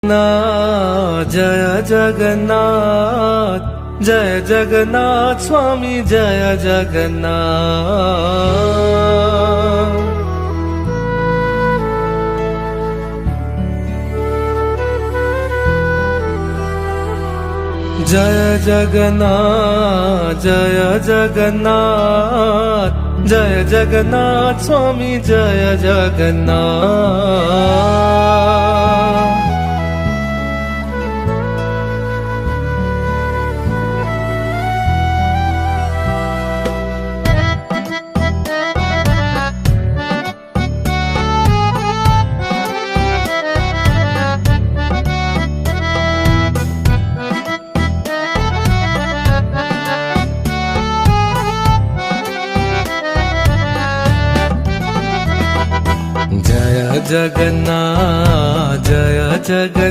जय जगन्नाथ जय जगन्नाथ स्वामी जय जगन्नाथ। जय जगन्नाथ जय जगन्नाथ जय जगन्नाथ स्वामी जय जगन्नाथ। जय जगन्नाथ जय जगन्नाथ।